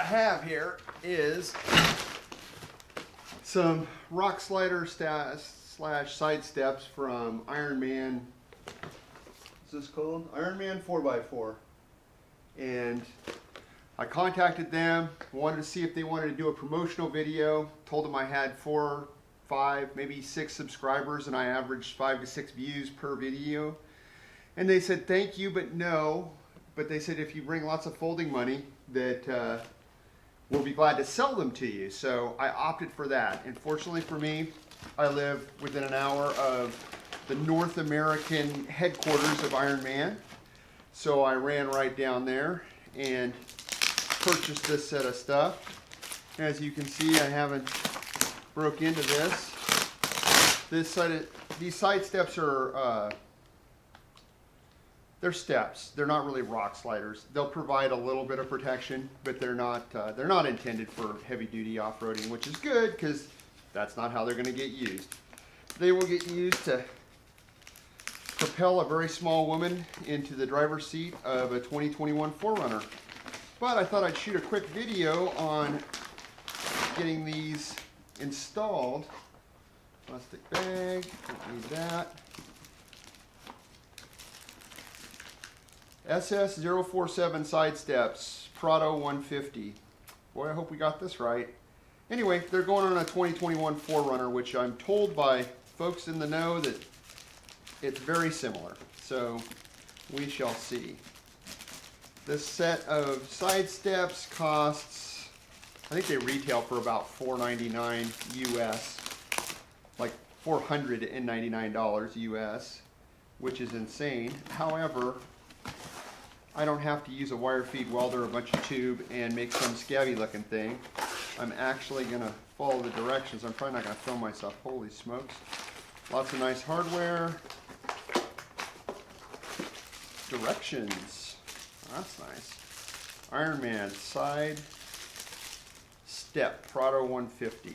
have here is some rock slider slash side steps from Ironman. What's this called? Ironman 4x4. And I contacted them, wanted to see if they wanted to do a promotional video. Told them I had 4, 5, maybe 6 subscribers, and I averaged 5 to 6 views per video. And they said thank you, but no. But they said if you bring lots of folding money, that we'll be glad to sell them to you. So I opted for that. And fortunately for me, I live within an hour of the North American headquarters of Ironman. So I ran right down there and purchased this set of stuff. As you can see, I haven't broke into this. These side steps are they're steps. They're not really rock sliders. They'll provide a little bit of protection, but they're not intended for heavy duty off-roading, which is good because that's not how they're going to get used. They will get used to propel a very small woman into the driver's seat of a 2021 4Runner. But I thought I'd shoot a quick video on getting these installed. Plastic bag, don't need that. SS047 side steps, Prado 150. Boy, I hope we got this right. Anyway, they're going on a 2021 4Runner, which I'm told by folks in the know that it's very similar. So we shall see. This set of side steps costs, I think they retail for about $4.99 US, like $499 US, which is insane. However, I don't have to use a wire feed welder, a bunch of tube, and make some scabby looking thing. I'm actually going to follow the directions. I'm probably not going to film myself. Holy smokes. Lots of nice hardware. Directions. That's nice. Ironman side step, Prado 150.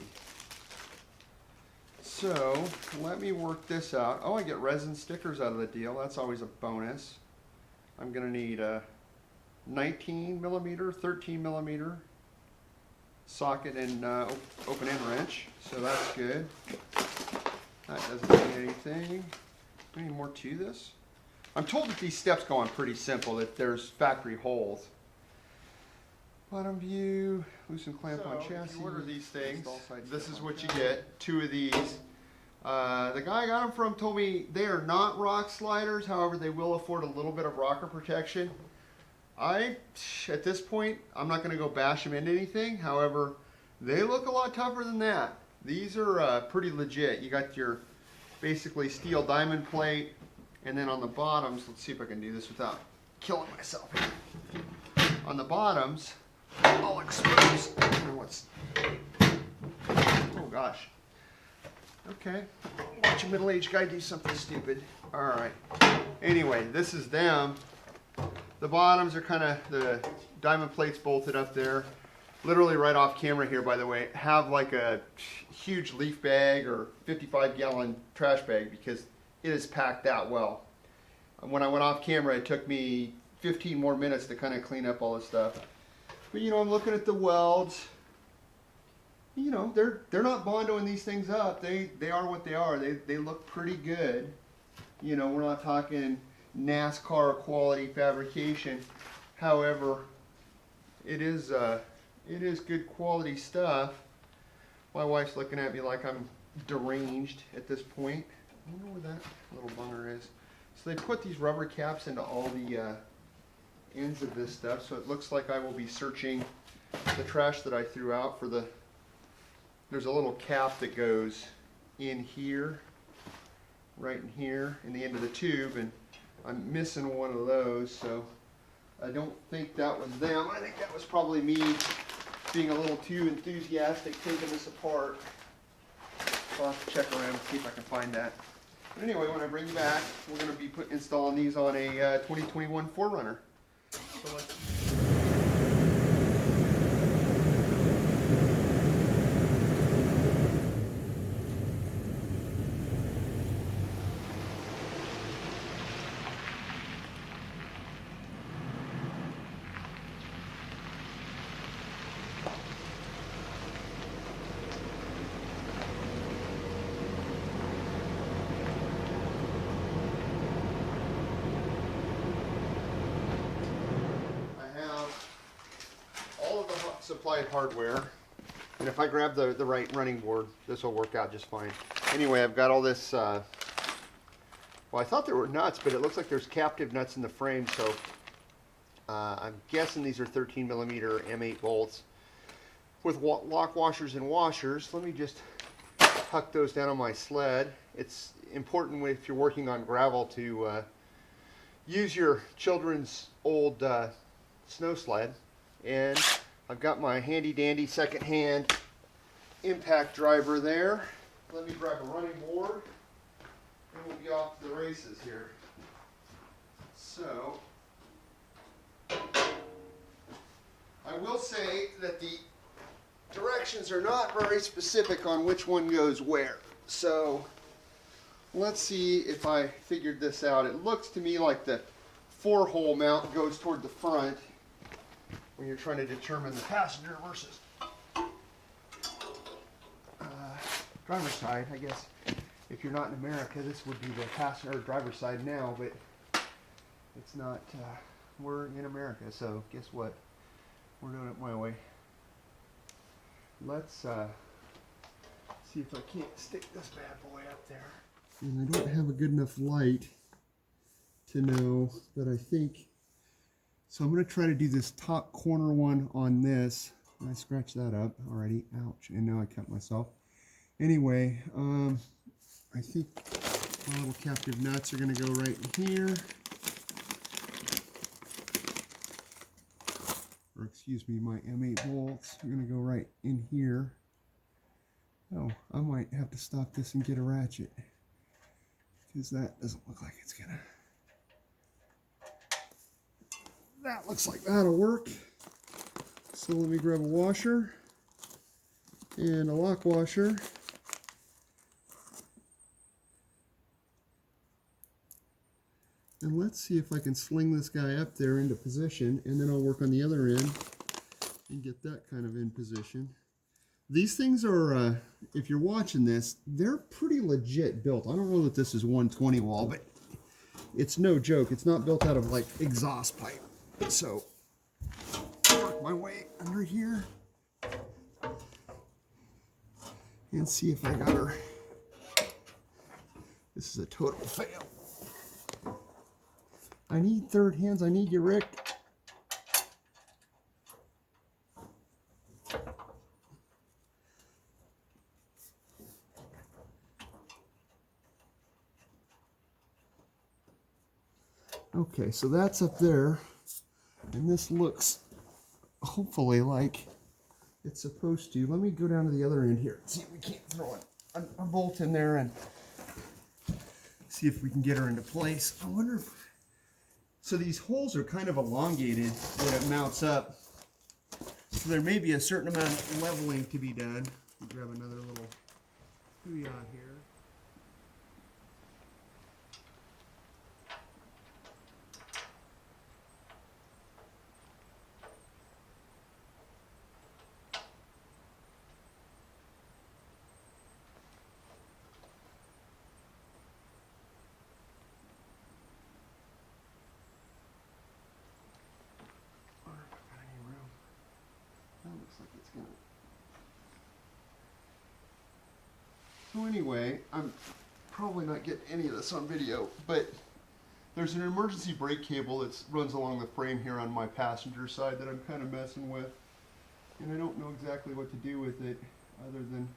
So let me work this out. Oh, I get resin stickers out of the deal. That's always a bonus. I'm going to need a 19 millimeter, 13 millimeter socket and open end wrench. So that's good. That doesn't need anything. Any more to this? I'm told that these steps go on pretty simple, that there's factory holes. Bottom view, loosen clamp on chassis. If you order these things, this is what you get. 2 of these. The guy I got them from told me they are not rock sliders, however they will afford a little bit of rocker protection. At this point, I'm not going to go bash them into anything, however, they look a lot tougher than that. These are pretty legit. You got your basically steel diamond plate, and then on the bottoms, let's see if I can do this without killing myself. On the bottoms, I'll expose what's, oh gosh. Okay, watch a middle-aged guy do something stupid. All right. Anyway, this is them. The bottoms are kind of the diamond plates bolted up there. Literally right off camera here, by the way, have like a huge leaf bag or 55-gallon trash bag because it is packed that well. When I went off camera, it took me 15 more minutes to kind of clean up all this stuff. But you know, I'm looking at the welds. You know, they're not bondoing these things up. They are what they are. They look pretty good. You know, we're not talking NASCAR quality fabrication. However, it is good quality stuff. My wife's looking at me like I'm deranged at this point. I wonder where that little bunger is. So they put these rubber caps into all the ends of this stuff, so it looks like I will be searching the trash that I threw out for the. There's a little cap that goes in here, right in here, in the end of the tube, and I'm missing one of those, so I don't think that was them. I think that was probably me being a little too enthusiastic taking this apart. I'll have to check around and see if I can find that. But anyway, when I bring you back, we're going to be installing these on a 2021 4Runner. So supplied hardware. And if I grab the right running board, this will work out just fine. Anyway, I've got all this, well, I thought there were nuts, but it looks like there's captive nuts in the frame, so I'm guessing these are 13 millimeter M8 bolts with lock washers and washers. Let me just tuck those down on my sled. It's important if you're working on gravel to use your children's old snow sled. And I've got my handy dandy second-hand impact driver there. Let me grab a running board and we'll be off to the races here. So, I will say that the directions are not very specific on which one goes where. So, let's see if I figured this out. It looks to me like the 4-hole mount goes toward the front when you're trying to determine the passenger versus driver's side. I guess if you're not in America, this would be the passenger or driver's side now, but it's not. We're in America, so guess what? We're doing it my way. Let's see if I can't stick this bad boy up there. And I don't have a good enough light to know, but I think, so I'm going to try to do this top corner one on this. I scratched that up already. Ouch. And now I cut myself. Anyway, I think my little captive nuts are going to go right in here. Or excuse me, my M8 bolts are going to go right in here. Oh, I might have to stop this and get a ratchet, because that doesn't look like it's going to. That looks like that'll work. So let me grab a washer and a lock washer. And let's see if I can sling this guy up there into position, and then I'll work on the other end and get that kind of in position. These things are, if you're watching this, they're pretty legit built. I don't know that this is 120 wall, but it's no joke. It's not built out of like exhaust pipe. So, work my way under here and see if I got her. This is a total fail. I need third hands. I need you, Rick. Okay, so that's up there. And this looks hopefully like it's supposed to. Let me go down to the other end here. See if we can't throw a bolt in there and see if we can get her into place. I wonder if, so these holes are kind of elongated when it mounts up. So there may be a certain amount of leveling to be done. We'll grab another little hooyah here. So anyway, I'm probably not getting any of this on video, but there's an emergency brake cable that runs along the frame here on my passenger side that I'm kind of messing with, and I don't know exactly what to do with it other than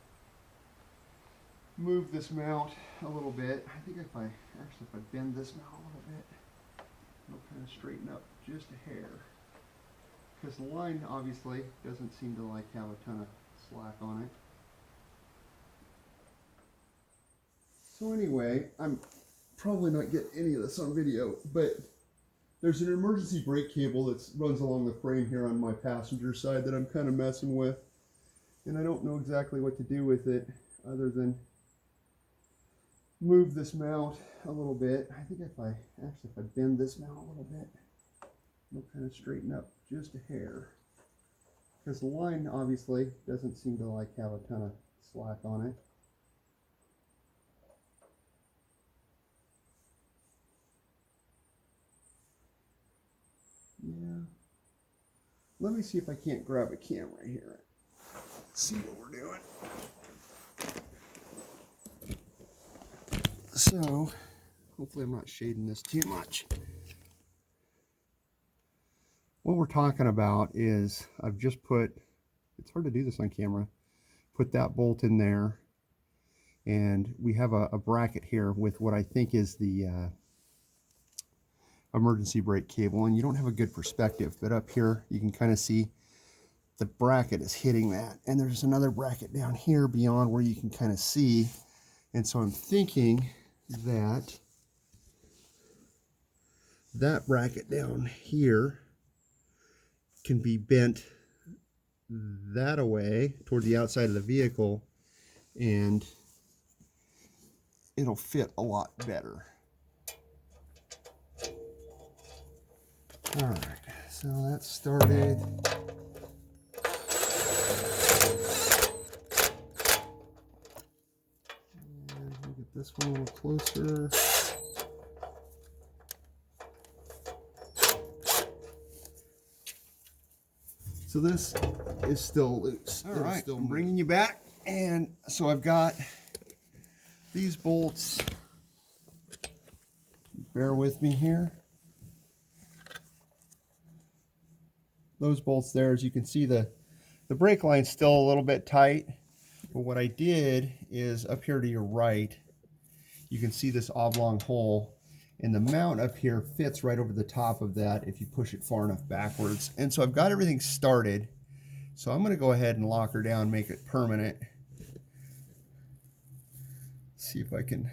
move this mount a little bit. I think if I bend this mount a little bit, it'll kind of straighten up just a hair, because the line obviously doesn't seem to like have a ton of slack on it. So anyway, I'm probably not getting any of this on video, but there's an emergency brake cable that runs along the frame here on my passenger side that I'm kind of messing with, and I don't know exactly what to do with it other than move this mount a little bit. I think if I bend this mount a little bit, it'll kind of straighten up just a hair, because the line obviously doesn't seem to like have a ton of slack on it. Yeah. let me see if I can't grab a camera here. See what we're doing. So, hopefully I'm not shading this too much. What we're talking about is I've just put, it's hard to do this on camera, put that bolt in there, and we have a bracket here with what I think is the emergency brake cable, and you don't have a good perspective, but up here you can kind of see the bracket is hitting that, and there's another bracket down here beyond where you can kind of see, and so I'm thinking that that bracket down here can be bent that away toward the outside of the vehicle, and it'll fit a lot better. All right, so that started. And we'll get this one a little closer. So this is still loose. All right, I'm bringing you back. And so I've got these bolts. Bear with me here. Those bolts there, as you can see, the brake line's still a little bit tight. But what I did is up here to your right, you can see this oblong hole. And the mount up here fits right over the top of that if you push it far enough backwards. And so I've got everything started. So I'm going to go ahead and lock her down, make it permanent. See if I can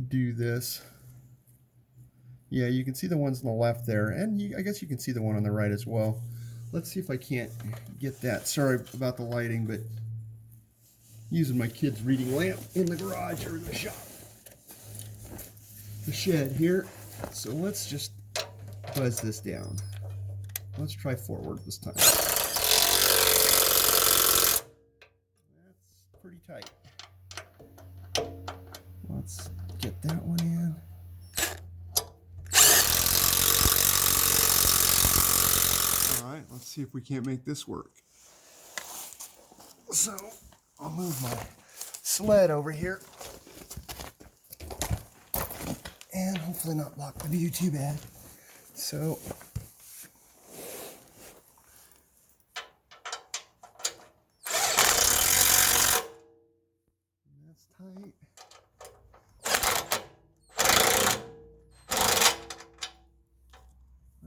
do this. Yeah, you can see the ones on the left there, and I guess you can see the one on the right as well. Let's see if I can't get that. Sorry about the lighting, but using my kid's reading lamp in the garage or the shop. The shed here. So let's just buzz this down. Let's try forward this time. That's pretty tight. Let's get that one in. All right, let's see if we can't make this work. So I'll move my sled over here. And hopefully not block the view too bad. So that's tight.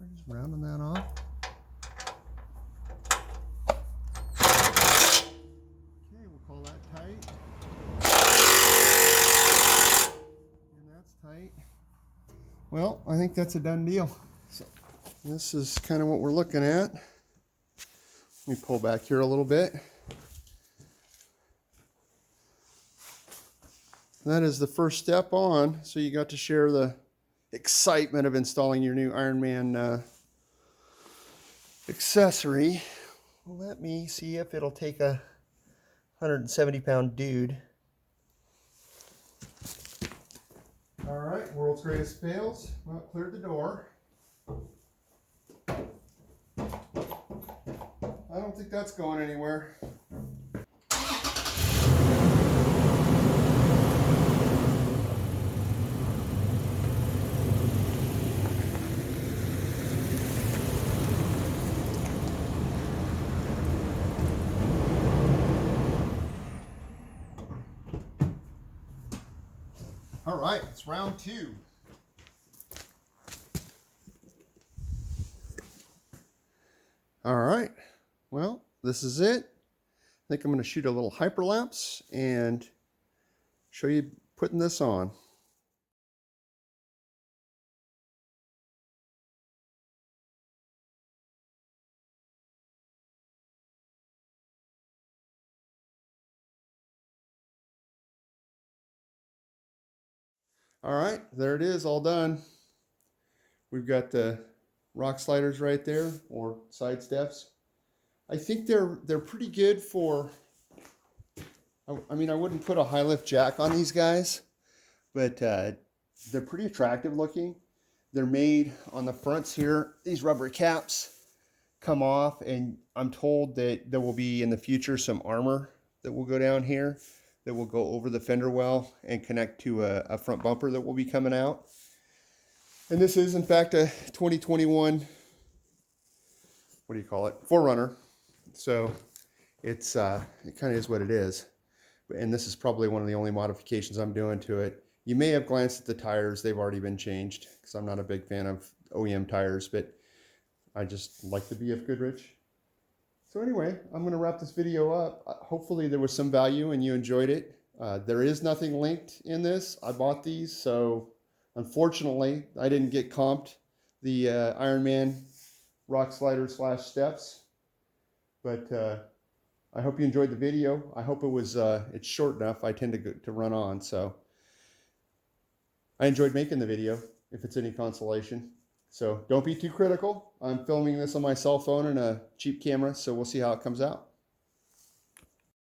I'm just rounding that off. Okay, we'll call that tight. And that's tight. Well, I think that's a done deal. So this is kind of what we're looking at. Let me pull back here a little bit. That is the first step on. So you got to share the excitement of installing your new Ironman accessory. Let me see if it'll take a 170-pound dude. All right, world's greatest fails. Well, cleared the door. I don't think that's going anywhere. All right, it's round two. All right, well, this is it. I think I'm going to shoot a little hyperlapse and show you putting this on. All right, there it is, all done. We've got the rock sliders right there, or side steps. I think they're pretty good for, I mean, I wouldn't put a high lift jack on these guys, but they're pretty attractive looking. They're made on the fronts here, these rubber caps. come off, and I'm told that there will be in the future some armor that will go down here that will go over the fender well and connect to a front bumper that will be coming out. And this is in fact a 2021, what do you call it, 4Runner. So it's it kind of is what it is. And this is probably one of the only modifications I'm doing to it. You may have glanced at the tires. They've already been changed because I'm not a big fan of OEM tires, but I just like the BF Goodrich. So anyway, I'm going to wrap this video up. Hopefully there was some value and you enjoyed it. There is nothing linked in this. I bought these, so unfortunately I didn't get comped the Ironman rock slider / steps. But I hope you enjoyed the video. I hope it was it's short enough. I tend to run on, so I enjoyed making the video, if it's any consolation. So don't be too critical. I'm filming this on my cell phone and a cheap camera, so we'll see how it comes out.